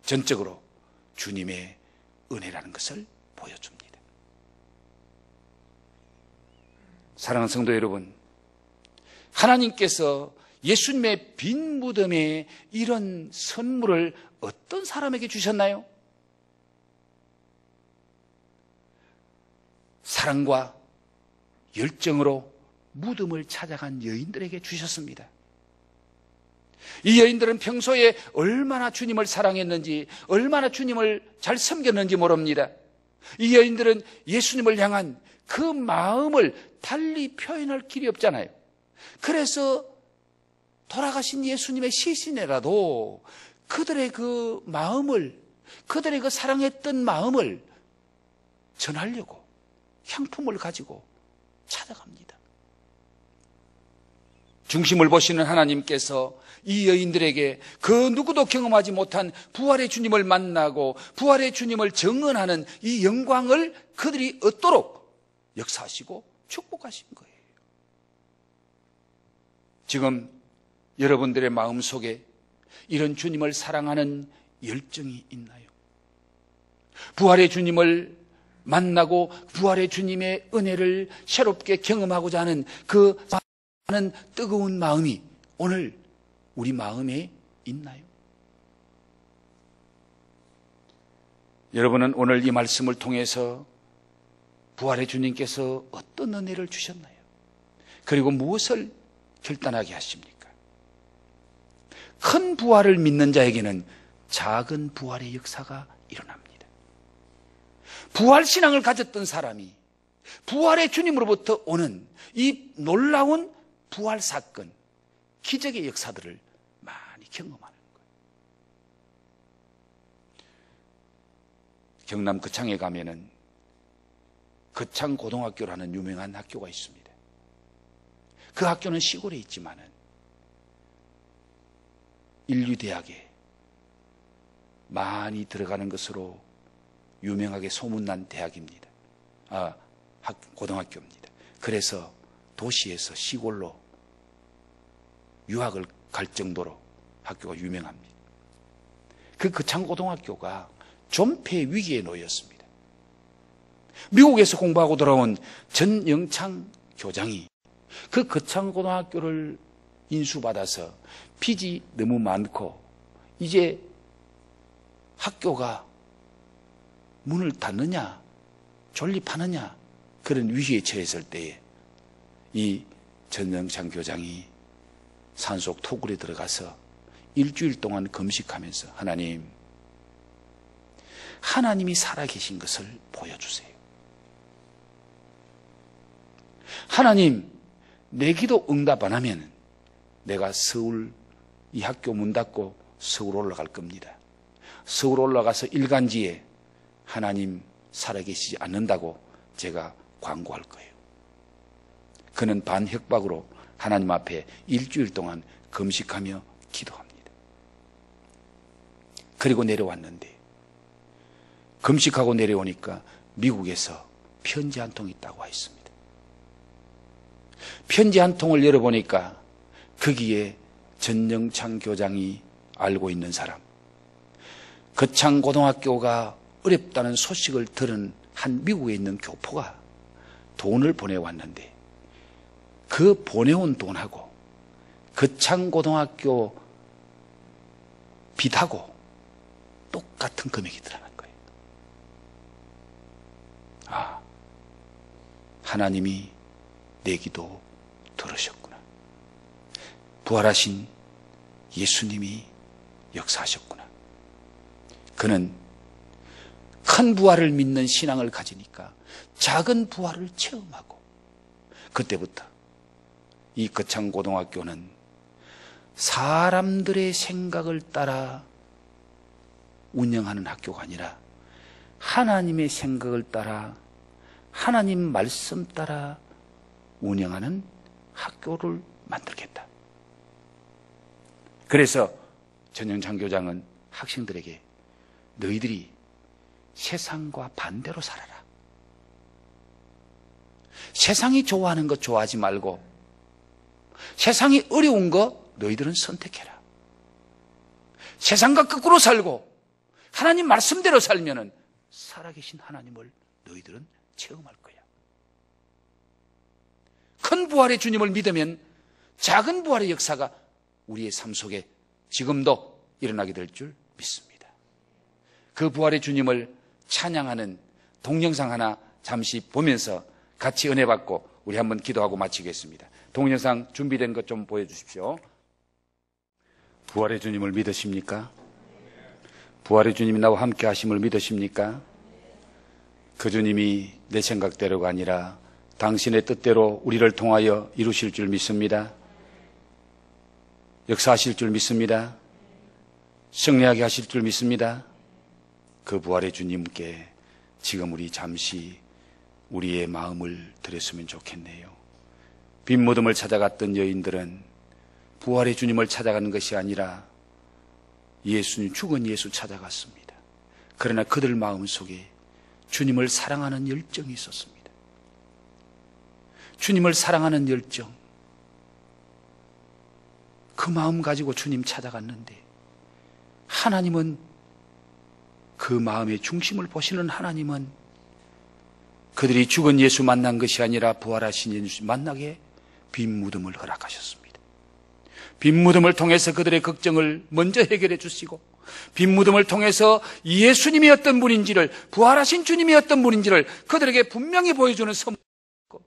[SPEAKER 1] 전적으로 주님의 은혜라는 것을 보여줍니다. 사랑하는 성도 여러분, 하나님께서 예수님의 빈 무덤에 이런 선물을 어떤 사람에게 주셨나요? 사랑과 열정으로 무덤을 찾아간 여인들에게 주셨습니다. 이 여인들은 평소에 얼마나 주님을 사랑했는지, 얼마나 주님을 잘 섬겼는지 모릅니다. 이 여인들은 예수님을 향한 그 마음을 달리 표현할 길이 없잖아요. 그래서 돌아가신 예수님의 시신에라도 그들의 그 마음을, 그들의 그 사랑했던 마음을 전하려고 향품을 가지고 찾아갑니다. 중심을 보시는 하나님께서 이 여인들에게 그 누구도 경험하지 못한 부활의 주님을 만나고 부활의 주님을 증언하는 이 영광을 그들이 얻도록 역사하시고 축복하신 거예요. 지금 여러분들의 마음속에 이런 주님을 사랑하는 열정이 있나요? 부활의 주님을 만나고 부활의 주님의 은혜를 새롭게 경험하고자 하는 그 뜨거운 마음이 오늘 우리 마음에 있나요? 여러분은 오늘 이 말씀을 통해서 부활의 주님께서 어떤 은혜를 주셨나요? 그리고 무엇을 결단하게 하십니까? 큰 부활을 믿는 자에게는 작은 부활의 역사가 일어납니다. 부활신앙을 가졌던 사람이 부활의 주님으로부터 오는 이 놀라운 부활 사건, 기적의 역사들을 많이 경험하는 거예요. 경남 거창에 가면은 거창고등학교라는 유명한 학교가 있습니다. 그 학교는 시골에 있지만은 인류대학에 많이 들어가는 것으로 유명하게 소문난 대학입니다. 고등학교입니다. 그래서 도시에서 시골로 유학을 갈 정도로 학교가 유명합니다. 그 거창고등학교가 존폐 위기에 놓였습니다. 미국에서 공부하고 돌아온 전영창 교장이 그 거창고등학교를 인수받아서 빚이 너무 많고 이제 학교가 문을 닫느냐 존립하느냐 그런 위기에 처했을 때에 이 전영창 교장이 산속 토굴에 들어가서 일주일 동안 금식하면서 하나님이 살아계신 것을 보여주세요. 하나님, 내 기도 응답 안 하면 내가 서울 이 학교 문 닫고 서울 올라갈 겁니다. 서울 올라가서 일간지에 하나님 살아계시지 않는다고 제가 광고할 거예요. 그는 반협박으로 하나님 앞에 일주일 동안 금식하며 기도합니다. 그리고 내려왔는데 금식하고 내려오니까 미국에서 편지 한 통이 있다고 와 있습니다. 편지 한 통을 열어보니까 거기에 전영창 교장이 알고 있는 사람, 거창고등학교가 어렵다는 소식을 들은 한 미국에 있는 교포가 돈을 보내왔는데 그 보내온 돈하고 거창고등학교 빚하고 똑같은 금액이 들어간 거예요. 하나님이 내 기도 들으셨구나. 부활하신 예수님이 역사하셨구나. 그는 큰 부활을 믿는 신앙을 가지니까 작은 부활을 체험하고 그때부터 이 거창고등학교는 사람들의 생각을 따라 운영하는 학교가 아니라 하나님의 생각을 따라 하나님 말씀 따라 운영하는 학교를 만들겠다. 그래서 전영창 교장은 학생들에게 너희들이 세상과 반대로 살아라. 세상이 좋아하는 것 좋아하지 말고 세상이 어려운 거 너희들은 선택해라. 세상과 거꾸로 살고 하나님 말씀대로 살면은 살아계신 하나님을 너희들은 체험할 거야. 큰 부활의 주님을 믿으면 작은 부활의 역사가 우리의 삶 속에 지금도 일어나게 될 줄 믿습니다. 그 부활의 주님을 찬양하는 동영상 하나 잠시 보면서 같이 은혜 받고 우리 한번 기도하고 마치겠습니다. 동영상 준비된 것 좀 보여주십시오. 부활의 주님을 믿으십니까? 부활의 주님이 나와 함께 하심을 믿으십니까? 그 주님이 내 생각대로가 아니라 당신의 뜻대로 우리를 통하여 이루실 줄 믿습니다. 역사하실 줄 믿습니다. 승리하게 하실 줄 믿습니다. 그 부활의 주님께 지금 우리 잠시 우리의 마음을 드렸으면 좋겠네요. 빈 무덤을 찾아갔던 여인들은 부활의 주님을 찾아가는 것이 아니라 예수님, 죽은 예수 찾아갔습니다. 그러나 그들 마음속에 주님을 사랑하는 열정이 있었습니다. 주님을 사랑하는 열정, 그 마음 가지고 주님 찾아갔는데 하나님은, 그 마음의 중심을 보시는 하나님은 그들이 죽은 예수 만난 것이 아니라 부활하신 예수 만나게 빈 무덤을 허락하셨습니다. 빈 무덤을 통해서 그들의 걱정을 먼저 해결해 주시고, 빈 무덤을 통해서 예수님이 어떤 분인지를, 부활하신 주님이 어떤 분인지를 그들에게 분명히 보여주는 선물이고,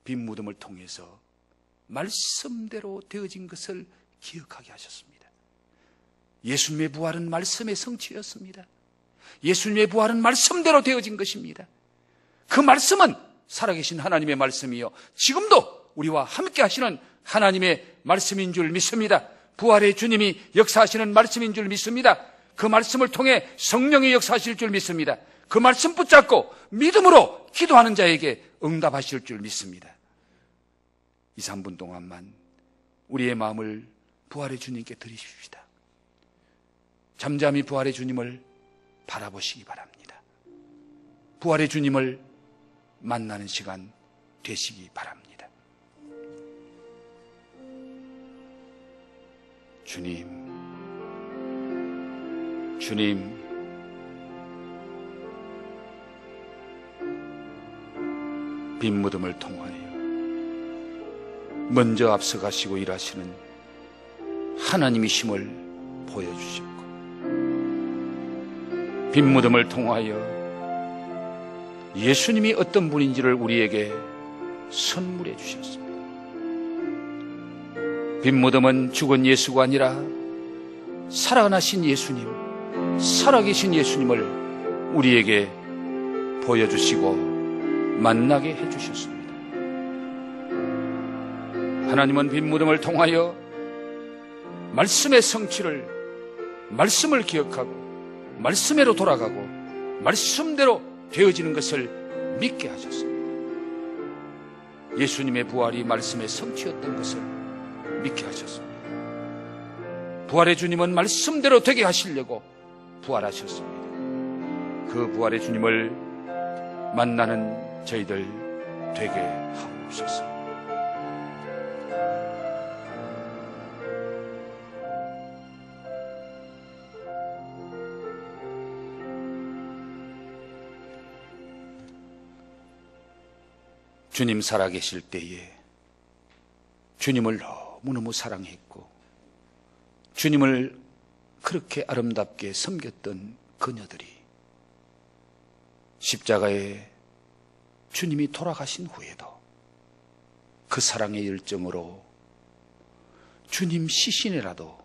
[SPEAKER 1] 빈 무덤을 통해서 말씀대로 되어진 것을 기억하게 하셨습니다. 예수님의 부활은 말씀의 성취였습니다. 예수님의 부활은 말씀대로 되어진 것입니다. 그 말씀은 살아계신 하나님의 말씀이요, 지금도 우리와 함께 하시는 하나님의 말씀인 줄 믿습니다. 부활의 주님이 역사하시는 말씀인 줄 믿습니다. 그 말씀을 통해 성령이 역사하실 줄 믿습니다. 그 말씀 붙잡고 믿음으로 기도하는 자에게 응답하실 줄 믿습니다. 2, 3분 동안만 우리의 마음을 부활의 주님께 드리십시다. 잠잠히 부활의 주님을 바라보시기 바랍니다. 부활의 주님을 만나는 시간 되시기 바랍니다. 주님, 빈 무덤을 통하여 먼저 앞서가시고 일하시는 하나님이심을 보여주셨고, 빈 무덤을 통하여 예수님이 어떤 분인지를 우리에게 선물해 주셨습니다. 빈 무덤은 죽은 예수가 아니라 살아나신 예수님, 살아계신 예수님을 우리에게 보여주시고 만나게 해주셨습니다. 하나님은 빈 무덤을 통하여 말씀의 성취를, 말씀을 기억하고 말씀대로 돌아가고 말씀대로 되어지는 것을 믿게 하셨습니다. 예수님의 부활이 말씀의 성취였던 것을 믿게 하셨습니다. 부활의 주님은 말씀대로 되게 하시려고 부활하셨습니다. 그 부활의 주님을 만나는 저희들 되게 하옵소서. 주님 살아계실 때에 주님을 너무너무 사랑했고 주님을 그렇게 아름답게 섬겼던 그녀들이 십자가에 주님이 돌아가신 후에도 그 사랑의 열정으로 주님 시신에라도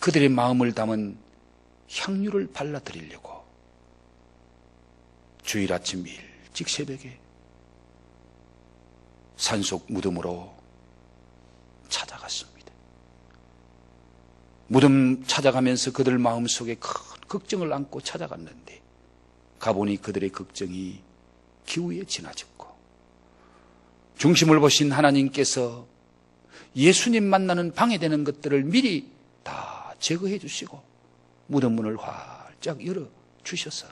[SPEAKER 1] 그들의 마음을 담은 향유를 발라드리려고 주일 아침 일찍 새벽에 산속 무덤으로 찾아갔습니다. 무덤 찾아가면서 그들 마음속에 큰 걱정을 안고 찾아갔는데 가보니 그들의 걱정이 기후에 지나졌고 중심을 보신 하나님께서 예수님 만나는 방해되는 것들을 미리 다 제거해 주시고 무덤 문을 활짝 열어 주셔서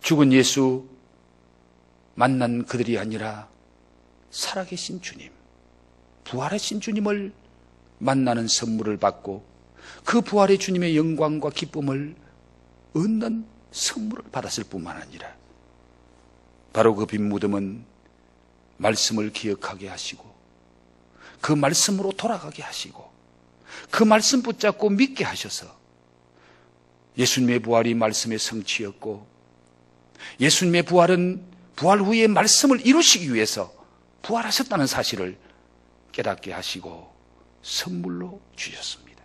[SPEAKER 1] 죽은 예수 만난 그들이 아니라 살아계신 주님, 부활하신 주님을 만나는 선물을 받고 그 부활의 주님의 영광과 기쁨을 얻는 선물을 받았을 뿐만 아니라 바로 그 빈 무덤은 말씀을 기억하게 하시고 그 말씀으로 돌아가게 하시고 그 말씀 붙잡고 믿게 하셔서 예수님의 부활이 말씀의 성취였고 예수님의 부활은 부활 후에 말씀을 이루시기 위해서 부활하셨다는 사실을 깨닫게 하시고 선물로 주셨습니다.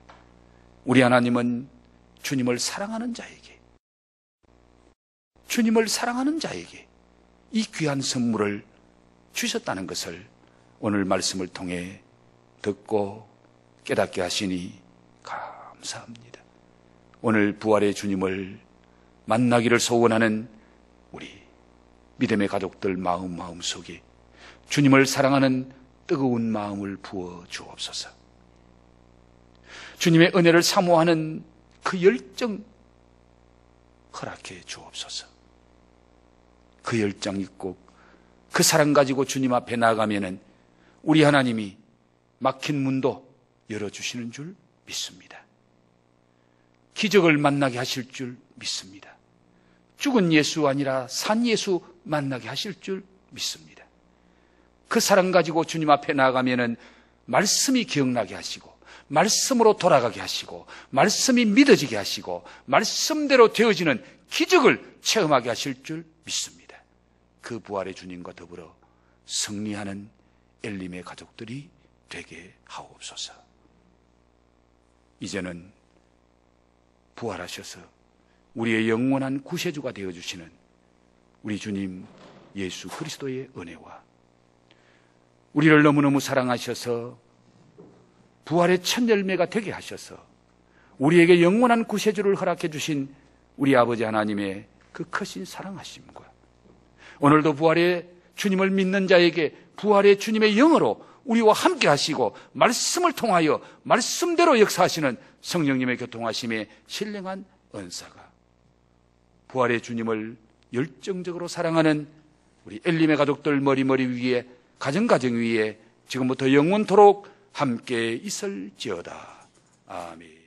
[SPEAKER 1] 우리 하나님은 주님을 사랑하는 자에게 이 귀한 선물을 주셨다는 것을 오늘 말씀을 통해 듣고 깨닫게 하시니 감사합니다. 오늘 부활의 주님을 만나기를 소원하는 우리 믿음의 가족들 마음 속에 주님을 사랑하는 뜨거운 마음을 부어 주옵소서. 주님의 은혜를 사모하는 그 열정 허락해 주옵소서. 그 열정 있고 그 사랑 가지고 주님 앞에 나아가면은 우리 하나님이 막힌 문도 열어주시는 줄 믿습니다. 기적을 만나게 하실 줄 믿습니다. 죽은 예수 아니라 산 예수 만나게 하실 줄 믿습니다. 그 사랑 가지고 주님 앞에 나아가면은 말씀이 기억나게 하시고 말씀으로 돌아가게 하시고 말씀이 믿어지게 하시고 말씀대로 되어지는 기적을 체험하게 하실 줄 믿습니다. 그 부활의 주님과 더불어 승리하는 엘림의 가족들이 되게 하옵소서. 이제는 부활하셔서 우리의 영원한 구세주가 되어주시는 우리 주님 예수 그리스도의 은혜와 우리를 너무너무 사랑하셔서 부활의 첫 열매가 되게 하셔서 우리에게 영원한 구세주를 허락해 주신 우리 아버지 하나님의 그 크신 사랑하심과 오늘도 부활의 주님을 믿는 자에게 부활의 주님의 영으로 우리와 함께 하시고 말씀을 통하여 말씀대로 역사하시는 성령님의 교통하심에 신령한 은사가 부활의 주님을 열정적으로 사랑하는 우리 엘림의 가족들 머리 위에 가정 위에 지금부터 영원토록 함께 있을지어다. 아멘.